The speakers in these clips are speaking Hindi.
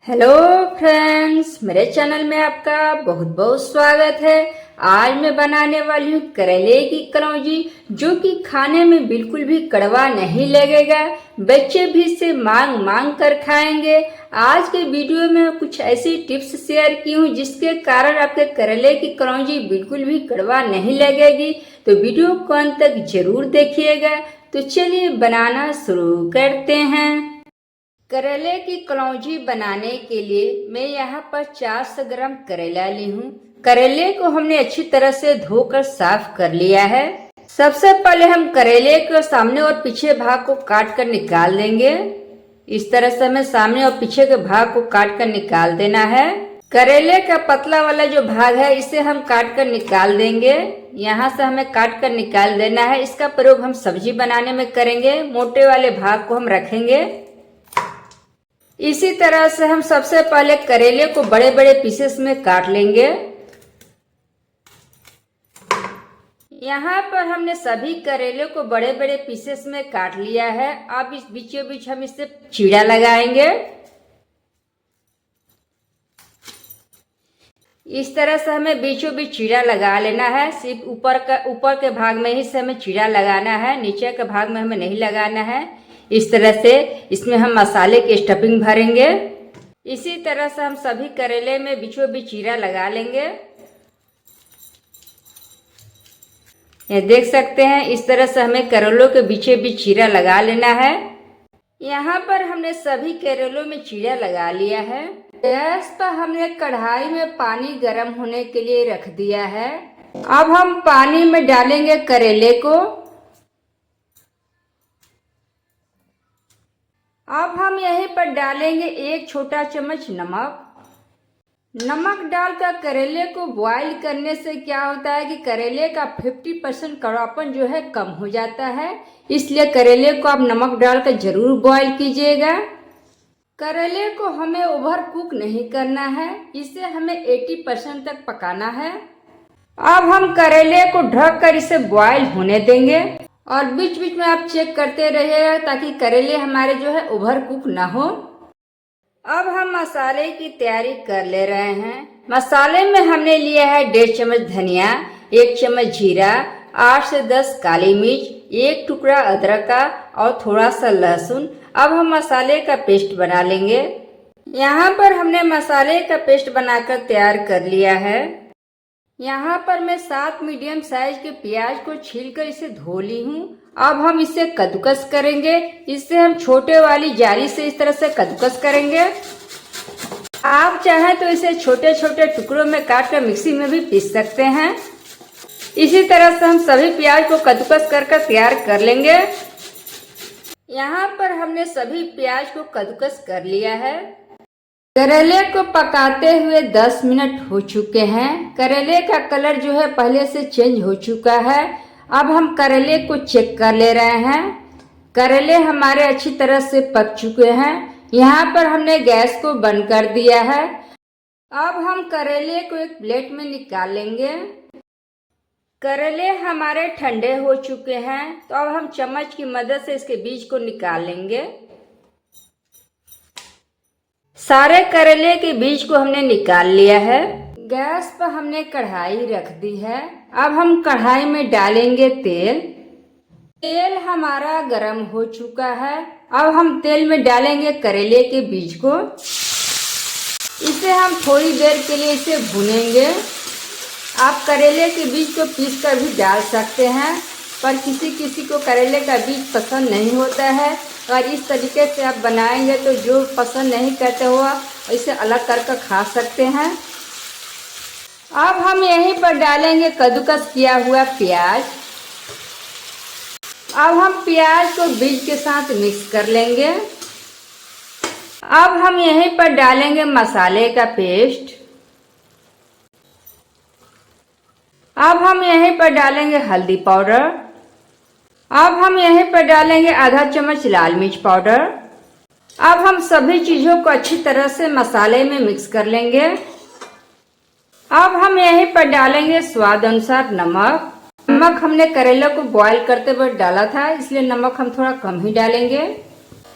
हेलो फ्रेंड्स, मेरे चैनल में आपका बहुत बहुत स्वागत है। आज मैं बनाने वाली हूँ करेले की कलौंजी, जो कि खाने में बिल्कुल भी कड़वा नहीं लगेगा। बच्चे भी इसे मांग मांग कर खाएंगे। आज के वीडियो में कुछ ऐसी टिप्स शेयर की हूँ जिसके कारण आपके करेले की कलौंजी बिल्कुल भी कड़वा नहीं लगेगी। तो वीडियो को अंत तक जरूर देखिएगा। तो चलिए बनाना शुरू करते हैं। करेले की कलौंजी बनाने के लिए मैं यहाँ पर 400 ग्राम करेला ली हूँ। करेले को हमने अच्छी तरह से धोकर साफ कर लिया है। सबसे पहले हम करेले के सामने और पीछे भाग को काट कर निकाल देंगे। इस तरह से हमें सामने और पीछे के भाग को काट कर निकाल देना है। करेले का पतला वाला जो भाग है इसे हम काट कर निकाल देंगे। यहाँ से हमें काट कर निकाल देना है। इसका प्रयोग हम सब्जी बनाने में करेंगे। मोटे वाले भाग को हम रखेंगे। इसी तरह से हम सबसे पहले करेले को बड़े बड़े पीसेस में काट लेंगे। यहाँ पर हमने सभी करेले को बड़े बड़े पीसेस में काट लिया है। अब इस बीचों बीच हम इससे चीरा लगाएंगे। इस तरह से हमें बीचों बीच चीरा लगा लेना है। सिर्फ ऊपर के भाग में ही से हमें चीरा लगाना है, नीचे के भाग में हमें नहीं लगाना है। इस तरह से इसमें हम मसाले की स्टफिंग भरेंगे। इसी तरह से हम सभी करेले में बीचों बीच चीरा लगा लेंगे। ये देख सकते हैं, इस तरह से हमें करेलों के बीचों बीच चीरा लगा लेना है। यहाँ पर हमने सभी करेलों में चीरा लगा लिया है। गैस पर हमने कढ़ाई में पानी गर्म होने के लिए रख दिया है। अब हम पानी में डालेंगे करेले को। अब हम यहीं पर डालेंगे 1 छोटा चम्मच नमक। नमक डालकर करेले को बॉईल करने से क्या होता है कि करेले का 50% कड़वापन जो है कम हो जाता है। इसलिए करेले को आप नमक डालकर जरूर बॉईल कीजिएगा। करेले को हमें ओवर कुक नहीं करना है, इसे हमें 80% तक पकाना है। अब हम करेले को ढककर इसे बॉईल होने देंगे और बीच बीच में आप चेक करते रहिएगा ताकि करेले हमारे जो है ओवर कुक ना हो। अब हम मसाले की तैयारी कर ले रहे हैं। मसाले में हमने लिया है 1.5 चम्मच धनिया, 1 चम्मच जीरा, 8 से 10 काली मिर्च, 1 टुकड़ा अदरक का और थोड़ा सा लहसुन। अब हम मसाले का पेस्ट बना लेंगे। यहाँ पर हमने मसाले का पेस्ट बनाकर तैयार कर लिया है। यहाँ पर मैं 7 मीडियम साइज के प्याज को छीलकर इसे धो ली हूँ। अब हम इसे कद्दूकस करेंगे। इससे हम छोटे वाली जाली से इस तरह से कद्दूकस करेंगे। आप चाहें तो इसे छोटे छोटे टुकड़ों में काट कर मिक्सी में भी पीस सकते हैं। इसी तरह से हम सभी प्याज को कद्दूकस कर तैयार कर लेंगे। यहाँ पर हमने सभी प्याज को कद्दूकस कर लिया है। करेले को पकाते हुए 10 मिनट हो चुके हैं। करेले का कलर जो है पहले से चेंज हो चुका है। अब हम करेले को चेक कर ले रहे हैं। करेले हमारे अच्छी तरह से पक चुके हैं। यहाँ पर हमने गैस को बंद कर दिया है। अब हम करेले को एक प्लेट में निकाल लेंगे। करेले हमारे ठंडे हो चुके हैं, तो अब हम चम्मच की मदद से इसके बीज को निकाल लेंगे। सारे करेले के बीज को हमने निकाल लिया है। गैस पर हमने कढ़ाई रख दी है। अब हम कढ़ाई में डालेंगे तेल। तेल हमारा गर्म हो चुका है। अब हम तेल में डालेंगे करेले के बीज को। इसे हम थोड़ी देर के लिए इसे भूनेंगे। आप करेले के बीज को पीस कर भी डाल सकते हैं, पर किसी किसी को करेले का बीज पसंद नहीं होता है। और इस तरीके से आप बनाएंगे तो जो पसंद नहीं करते हो इसे अलग करके खा सकते हैं। अब हम यहीं पर डालेंगे कद्दूकस किया हुआ प्याज। अब हम प्याज को बीज के साथ मिक्स कर लेंगे। अब हम यहीं पर डालेंगे मसाले का पेस्ट। अब हम यहीं पर डालेंगे हल्दी पाउडर। अब हम यहीं पर डालेंगे आधा चम्मच लाल मिर्च पाउडर। अब हम सभी चीजों को अच्छी तरह से मसाले में मिक्स कर लेंगे। अब हम यहीं पर डालेंगे स्वाद अनुसार नमक। नमक हमने करेले को बॉईल करते वक्त डाला था, इसलिए नमक हम थोड़ा कम ही डालेंगे।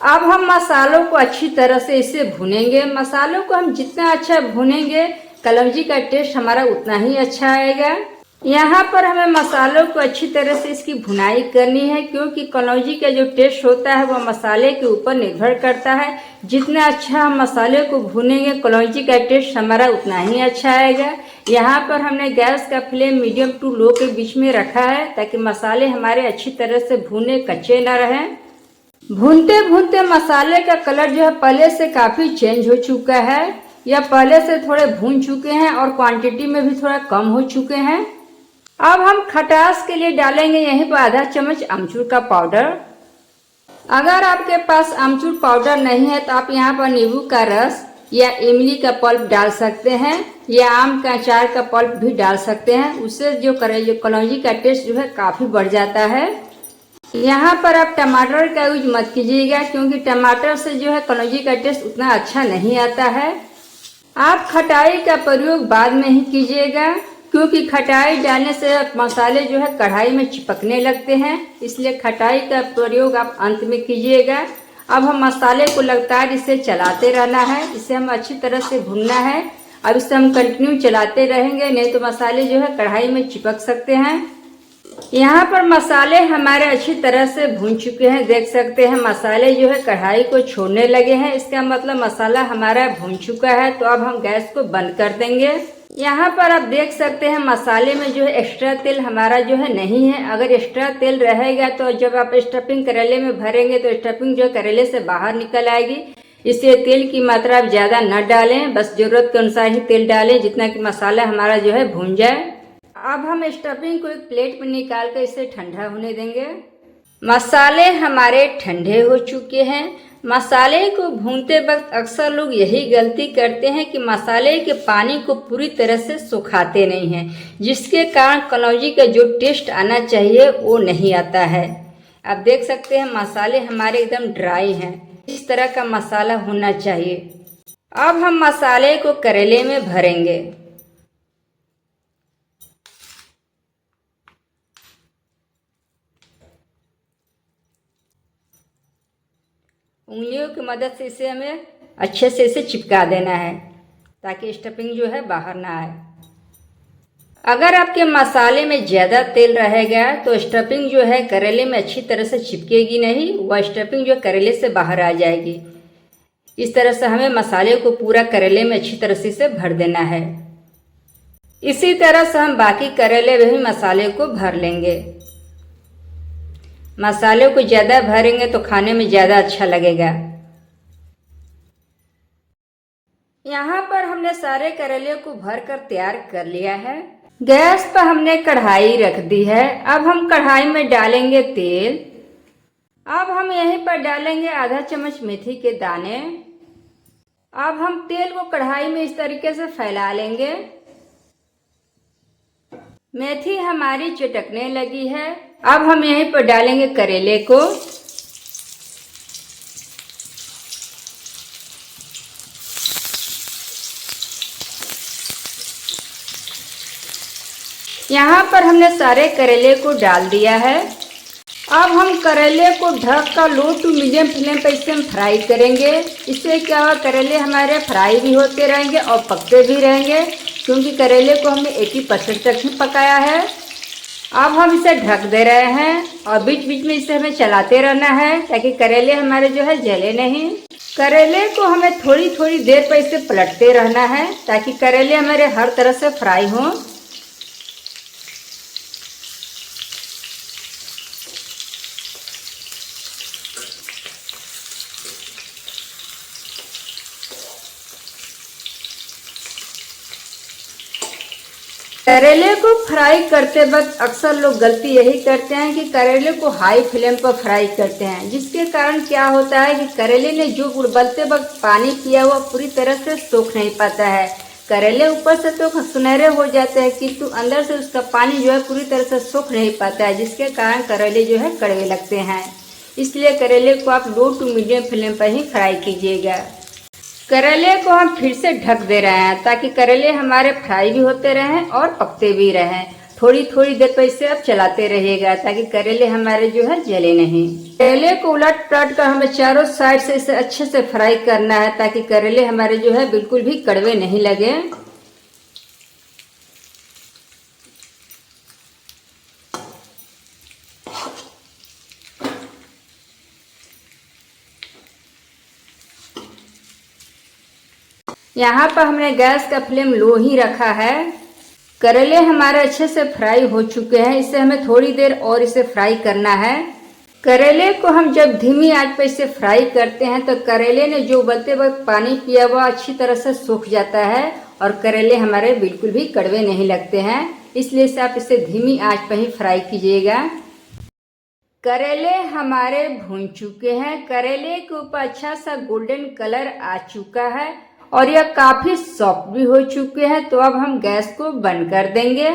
अब हम मसालों को अच्छी तरह से इसे भुनेंगे। मसालों को हम जितना अच्छा भुनेंगे कलौंजी का टेस्ट हमारा उतना ही अच्छा आएगा। यहाँ पर हमें मसालों को अच्छी तरह से इसकी भुनाई करनी है, क्योंकि कलौंजी का जो टेस्ट होता है वह मसाले के ऊपर निर्भर करता है। जितना अच्छा हम मसाले को भुनेंगे कलौंजी का टेस्ट हमारा उतना ही अच्छा आएगा। यहाँ पर हमने गैस का फ्लेम मीडियम टू लो के बीच में रखा है, ताकि मसाले हमारे अच्छी तरह से भुने कच्चे न रहें। भूनते भूनते मसाले का कलर जो है पहले से काफ़ी चेंज हो चुका है, या पहले से थोड़े भून चुके हैं और क्वांटिटी में भी थोड़ा कम हो चुके हैं। अब हम खटास के लिए डालेंगे यहीं पर आधा चम्मच अमचूर का पाउडर। अगर आपके पास अमचूर पाउडर नहीं है तो आप यहाँ पर नींबू का रस या इमली का पल्प डाल सकते हैं, या आम का अचार का पल्प भी डाल सकते हैं। उससे जो कलौंजी का टेस्ट जो है काफ़ी बढ़ जाता है। यहाँ पर आप टमाटर का यूज मत कीजिएगा, क्योंकि टमाटर से जो है कलौंजी का टेस्ट उतना अच्छा नहीं आता है। आप खटाई का प्रयोग बाद में ही कीजिएगा, क्योंकि खटाई डालने से मसाले जो है कढ़ाई में चिपकने लगते हैं, इसलिए खटाई का प्रयोग आप अंत में कीजिएगा। अब हम मसाले को लगातार इसे चलाते रहना है, इसे हम अच्छी तरह से भूनना है। अब इसे हम कंटिन्यू चलाते रहेंगे, नहीं तो मसाले जो है कढ़ाई में चिपक सकते हैं। यहाँ पर मसाले हमारे अच्छी तरह से भून चुके हैं, देख सकते हैं मसाले जो है कढ़ाई को छोड़ने लगे हैं। इसका मतलब मसाला हमारा भून चुका है। तो अब हम गैस को बंद कर देंगे। यहाँ पर आप देख सकते हैं मसाले में जो है एक्स्ट्रा तेल हमारा जो है नहीं है। अगर एक्स्ट्रा तेल रहेगा तो जब आप स्टफिंग करेले में भरेंगे तो स्टफिंग जो करेले से बाहर निकल आएगी। इसलिए तेल की मात्रा आप ज़्यादा न डालें, बस ज़रूरत के अनुसार ही तेल डालें, जितना कि मसाला हमारा जो है भून जाए। अब हम स्टफिंग को एक प्लेट में निकाल कर इसे ठंडा होने देंगे। मसाले हमारे ठंडे हो चुके हैं। मसाले को भूनते वक्त अक्सर लोग यही गलती करते हैं कि मसाले के पानी को पूरी तरह से सुखाते नहीं हैं, जिसके कारण कलौंजी का जो टेस्ट आना चाहिए वो नहीं आता है। आप देख सकते हैं मसाले हमारे एकदम ड्राई हैं, इस तरह का मसाला होना चाहिए। अब हम मसाले को करेले में भरेंगे। उंगलियों की मदद से इसे हमें अच्छे से इसे चिपका देना है, ताकि स्टफिंग जो है बाहर ना आए। अगर आपके मसाले में ज़्यादा तेल रहेगा तो स्टफिंग जो है करेले में अच्छी तरह से चिपकेगी नहीं, वह स्टफिंग जो करेले से बाहर आ जाएगी। इस तरह से हमें मसाले को पूरा करेले में अच्छी तरह से इसे भर देना है। इसी तरह से हम बाकी करेले में भी मसाले को भर लेंगे। मसाले को ज़्यादा भरेंगे तो खाने में ज़्यादा अच्छा लगेगा। यहाँ पर हमने सारे करेले को भरकर तैयार कर लिया है। गैस पर हमने कढ़ाई रख दी है। अब हम कढ़ाई में डालेंगे तेल। अब हम यहीं पर डालेंगे आधा चम्मच मेथी के दाने। अब हम तेल को कढ़ाई में इस तरीके से फैला लेंगे। मेथी हमारी चटकने लगी है। अब हम यहीं पर डालेंगे करेले को। यहाँ पर हमने सारे करेले को डाल दिया है। अब हम करेले को ढक कर लो टू मीडियम फ्लेम पर इसे हम फ्राई करेंगे। इससे क्या होगा, करेले हमारे फ्राई भी होते रहेंगे और पकते भी रहेंगे, क्योंकि करेले को हमने 80% तक ही पकाया है। अब हम इसे ढक दे रहे हैं और बीच बीच में इसे हमें चलाते रहना है, ताकि करेले हमारे जो है जले नहीं। करेले को हमें थोड़ी थोड़ी देर पर इसे पलटते रहना है, ताकि करेले हमारे हर तरह से फ्राई हों। करेले को फ्राई करते वक्त अक्सर लोग गलती यही करते हैं कि करेले को हाई फ्लेम पर फ्राई करते हैं, जिसके कारण क्या होता है कि करेले ने जो उबलते वक्त पानी किया हुआ पूरी तरह से सूख नहीं पाता है। करेले ऊपर से तो सुनहरे हो जाते हैं, किंतु अंदर से उसका पानी जो है पूरी तरह से सूख नहीं पाता है, जिसके कारण करेले जो है कड़वे लगते हैं। इसलिए करेले को आप लो टू मीडियम फ्लेम पर ही फ्राई कीजिएगा। करेले को हम फिर से ढक दे रहे हैं, ताकि करेले हमारे फ्राई भी होते रहें और पकते भी रहें। थोड़ी थोड़ी देर पर इसे आप चलाते रहिएगा ताकि करेले हमारे जो है जले नहीं। करेले को उलट पलट कर हमें चारों साइड से इसे अच्छे से फ्राई करना है ताकि करेले हमारे जो है बिल्कुल भी कड़वे नहीं लगे। यहाँ पर हमने गैस का फ्लेम लो ही रखा है। करेले हमारे अच्छे से फ्राई हो चुके हैं, इसे हमें थोड़ी देर और इसे फ्राई करना है। करेले को हम जब धीमी आंच पर इसे फ्राई करते हैं तो करेले ने जो उबलते वक्त पानी पिया हुआ अच्छी तरह से सूख जाता है और करेले हमारे बिल्कुल भी कड़वे नहीं लगते हैं। इसलिए से आप इसे धीमी आंच पर ही फ्राई कीजिएगा। करेले हमारे भून चुके हैं, करेले के ऊपर अच्छा सा गोल्डन कलर आ चुका है और यह काफी सॉफ्ट भी हो चुके हैं। तो अब हम गैस को बंद कर देंगे।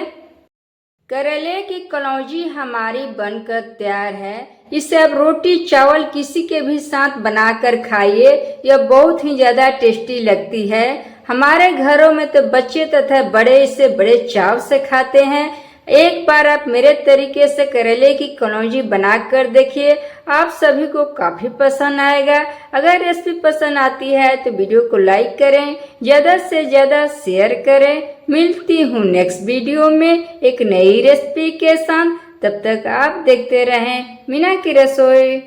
करेले की कलौंजी हमारी बनकर तैयार है। इसे अब रोटी चावल किसी के भी साथ बनाकर खाइए, यह बहुत ही ज्यादा टेस्टी लगती है। हमारे घरों में तो बच्चे तथा बड़े इसे बड़े चाव से खाते हैं। एक बार आप मेरे तरीके से करेले की कलौंजी बना कर देखिए, आप सभी को काफी पसंद आएगा। अगर रेसिपी पसंद आती है तो वीडियो को लाइक करें, ज्यादा से ज्यादा शेयर करें। मिलती हूँ नेक्स्ट वीडियो में एक नई रेसिपी के साथ। तब तक आप देखते रहें मीना की रसोई।